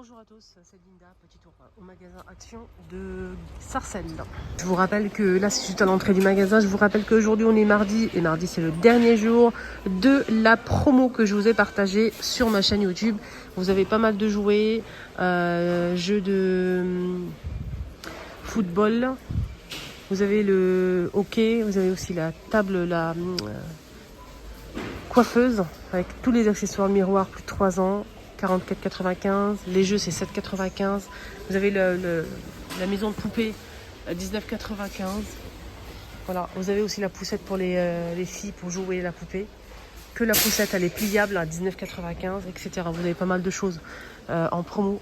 Bonjour à tous, c'est Linda, petit tour au magasin Action de Sarcelles. Je vous rappelle que là c'est juste à l'entrée du magasin, je vous rappelle qu'aujourd'hui on est mardi et mardi c'est le dernier jour de la promo que je vous ai partagée sur ma chaîne YouTube. Vous avez pas mal de jouets, jeux de football, vous avez le hockey, vous avez aussi la table, la coiffeuse avec tous les accessoires miroirs plus de 3 ans. 44,95. Les jeux, c'est 7,95. Vous avez la maison de poupée, 19,95. Voilà. Vous avez aussi la poussette pour les filles pour jouer la poupée. Que la poussette, elle est pliable à 19,95, etc. Vous avez pas mal de choses en promo.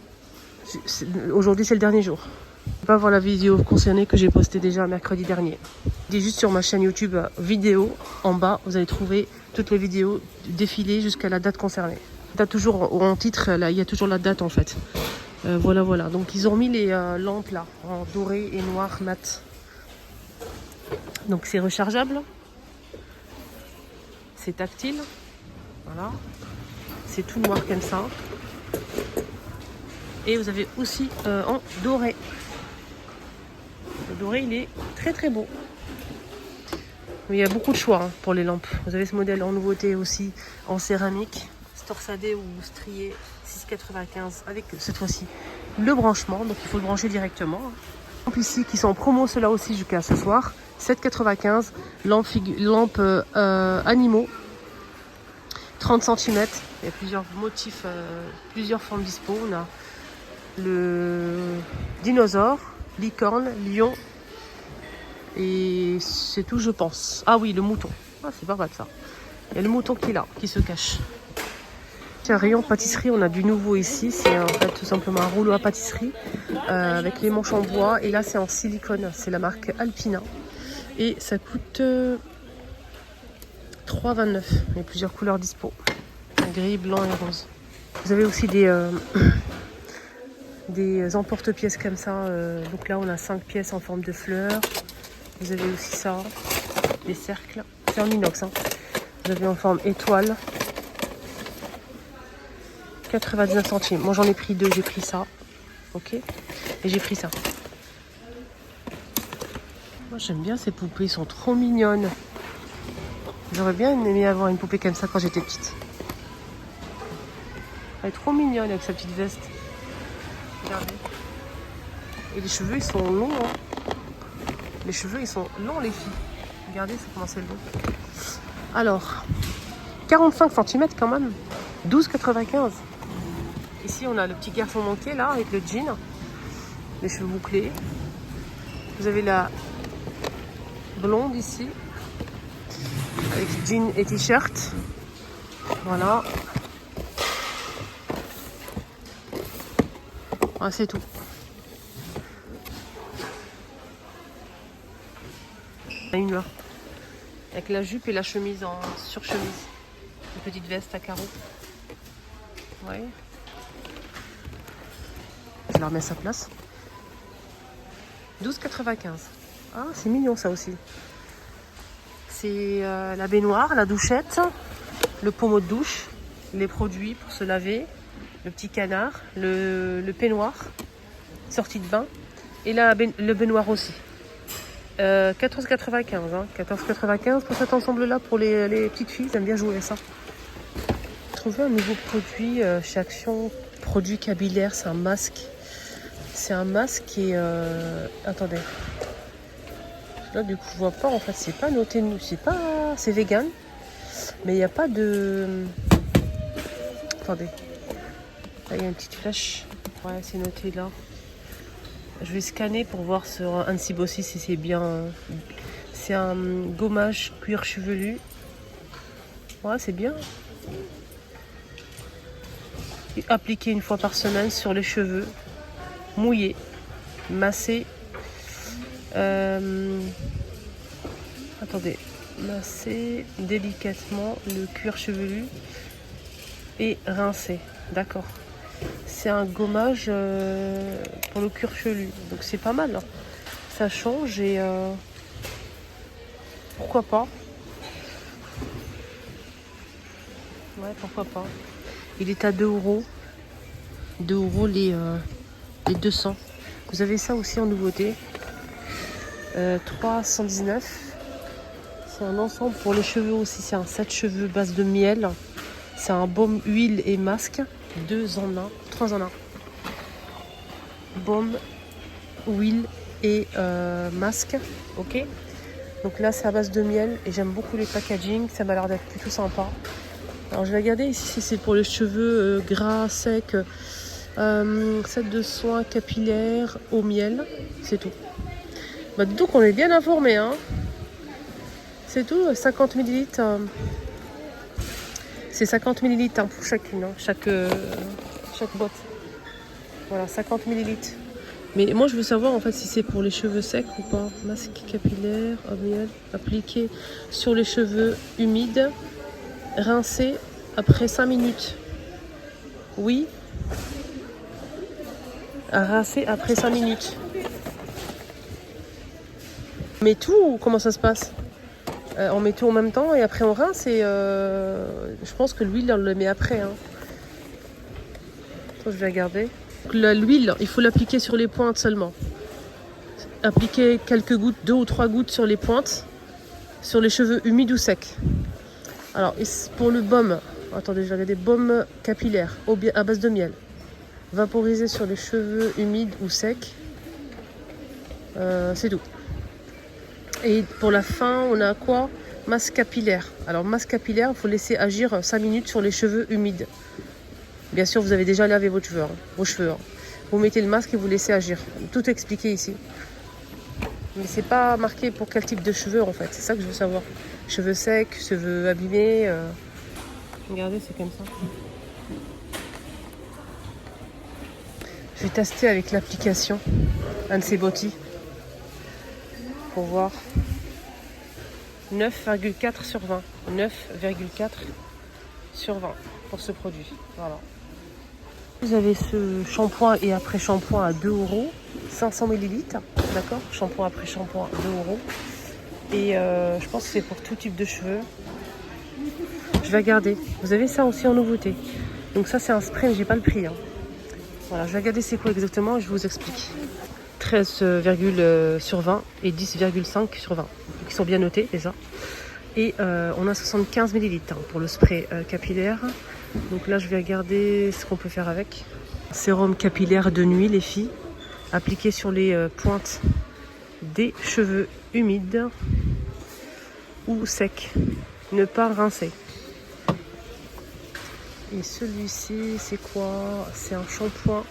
Aujourd'hui, c'est le dernier jour. Vous pouvez voir la vidéo concernée que j'ai postée déjà mercredi dernier. Et juste sur ma chaîne YouTube vidéo, en bas, vous allez trouver toutes les vidéos défilées jusqu'à la date concernée. Toujours en titre, là, il y a toujours la date en fait. Voilà. Donc ils ont mis les lampes là, en doré et noir mat. Donc c'est rechargeable. C'est tactile. Voilà. C'est tout noir comme ça. Et vous avez aussi en doré. Le doré, il est très très beau. Mais il y a beaucoup de choix pour les lampes. Vous avez ce modèle en nouveauté aussi en céramique. Torsadé ou strié, 6,95 avec cette fois-ci le branchement, donc il faut le brancher directement. Lampes ici qui sont en promo, ceux-là aussi jusqu'à ce soir, 7,95. Lampe animaux, 30 cm. Il y a plusieurs motifs, plusieurs formes dispo. On a le dinosaure, licorne, lion et c'est tout je pense. Ah oui, le mouton. Ah, c'est pas mal ça. Il y a le mouton qui est là, qui se cache. Rayon pâtisserie, on a du nouveau ici, c'est en fait tout simplement un rouleau à pâtisserie avec les manches en bois et là c'est en silicone, c'est la marque Alpina et ça coûte 3,29. Il y a plusieurs couleurs dispo, gris, blanc et rose. Vous avez aussi des emporte-pièces comme ça, donc là on a 5 pièces en forme de fleurs. Vous avez aussi ça, des cercles, c'est en inox, hein. Vous avez en forme étoile, 99 centimes. Moi j'en ai pris 2, j'ai pris ça. Ok. Et j'ai pris ça. Moi j'aime bien ces poupées, elles sont trop mignonnes. J'aurais bien aimé avoir une poupée comme ça quand j'étais petite. Elle est trop mignonne avec sa petite veste. Regardez. Et les cheveux ils sont longs. Hein. Les cheveux ils sont longs les filles. Regardez ça comment c'est long. Alors, 45 cm quand même. 12,95. Ici, on a le petit garçon manqué, là, avec le jean. Les cheveux bouclés. Vous avez la blonde, ici. Avec jean et t-shirt. Voilà. Ah, c'est tout. Une là. Avec la jupe et la chemise en surchemise. Une petite veste à carreaux. Ouais. Je la remets à sa place. 12,95. Ah, c'est mignon ça aussi. C'est la baignoire, la douchette, le pommeau de douche, les produits pour se laver, le petit canard, le peignoir, sortie de bain, et là, le baignoire aussi. 14,95. Hein. 14,95 pour cet ensemble-là pour les petites filles. J'aime bien jouer avec ça. J'ai trouvé un nouveau produit chez Action. Produit capillaire, c'est un masque. C'est un masque et attendez. Là du coup je vois pas en fait, c'est pas noté, c'est vegan, mais il n'y a pas de. Attendez. Là il y a une petite flèche. Ouais, c'est noté là. Je vais scanner pour voir sur Ansibossi si c'est bien. C'est un gommage cuir chevelu. Ouais, c'est bien. Et appliqué une fois par semaine sur les cheveux. Mouillé, massé. Attendez, masser délicatement le cuir chevelu et rincer. D'accord. C'est un gommage pour le cuir chevelu, donc c'est pas mal. Hein. Ça change et pourquoi pas. Ouais, pourquoi pas. Il est à 2 €. 2 € les 200. Vous avez ça aussi en nouveauté. 319. C'est un ensemble pour les cheveux aussi. C'est un set cheveux base de miel. C'est un baume, huile et masque. 2 en 1, 3 en 1. Baume, huile et masque. Ok. Donc là, c'est à base de miel. Et j'aime beaucoup les packaging. Ça m'a l'air d'être plutôt sympa. Alors je vais regarder ici si c'est pour les cheveux gras, secs. Set de soins capillaires au miel. C'est tout. Bah, donc on est bien informé, hein. C'est tout, 50 ml. C'est 50 ml hein, pour chacune, hein, chaque boîte. Voilà, 50 ml. Mais moi je veux savoir en fait si c'est pour les cheveux secs ou pas. Masque capillaire, au miel, appliqué sur les cheveux humides, rincé après 5 minutes. Oui. À rincer après 5 minutes. Mais tout ou comment ça se passe? On met tout en même temps et après on rince et je pense que l'huile on le met après. Hein. Attends, je vais regarder. L'huile, il faut l'appliquer sur les pointes seulement. Appliquer quelques gouttes, 2 ou 3 gouttes sur les pointes, sur les cheveux humides ou secs. Alors pour le baume, attendez, je vais regarder, baume capillaire à base de miel. Vaporiser sur les cheveux humides ou secs. C'est tout. Et pour la fin, on a quoi? Masque capillaire. Alors, masque capillaire, il faut laisser agir 5 minutes sur les cheveux humides. Bien sûr, vous avez déjà lavé vos cheveux. Hein. Vous mettez le masque et vous laissez agir. Tout est expliqué ici. Mais c'est pas marqué pour quel type de cheveux, en fait. C'est ça que je veux savoir. Cheveux secs, cheveux abîmés. Regardez, c'est comme ça. Je vais tester avec l'application Hanse Body. Pour voir 9,4 sur 20. 9,4 sur 20 pour ce produit. Voilà. Vous avez ce shampoing et après shampoing à 2 €, 500 ml. D'accord. Shampoing après shampoing 2 €. Et je pense que c'est pour tout type de cheveux. Je vais regarder. Vous avez ça aussi en nouveauté. Donc ça c'est un spray, mais j'ai pas le prix. Hein. Voilà, je vais regarder c'est quoi exactement et je vous explique. 13, sur 20 et 10,5 sur 20. Qui sont bien notés déjà. Et on a 75 ml hein, pour le spray capillaire. Donc là, je vais regarder ce qu'on peut faire avec. Sérum capillaire de nuit, les filles. Appliqué sur les pointes des cheveux humides ou secs. Ne pas rincer. Et celui-ci, c'est quoi? C'est un shampoing.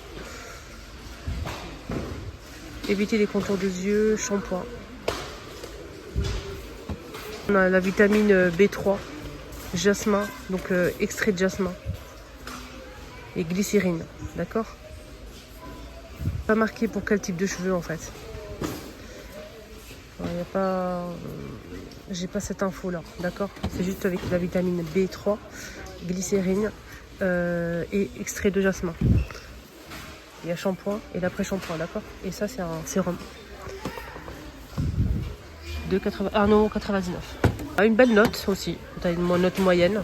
Éviter les contours des yeux, shampoing. On a la vitamine B3, jasmin, donc extrait de jasmin. Et glycérine, d'accord? Pas marqué pour quel type de cheveux en fait. Il n'y a pas... J'ai pas cette info là, d'accord? C'est juste avec la vitamine B3, glycérine et extrait de jasmin. Il y a shampoing et l'après-shampoing, d'accord? Et ça, c'est un sérum. 1,99 €. Une belle note aussi. Tu as une note moyenne.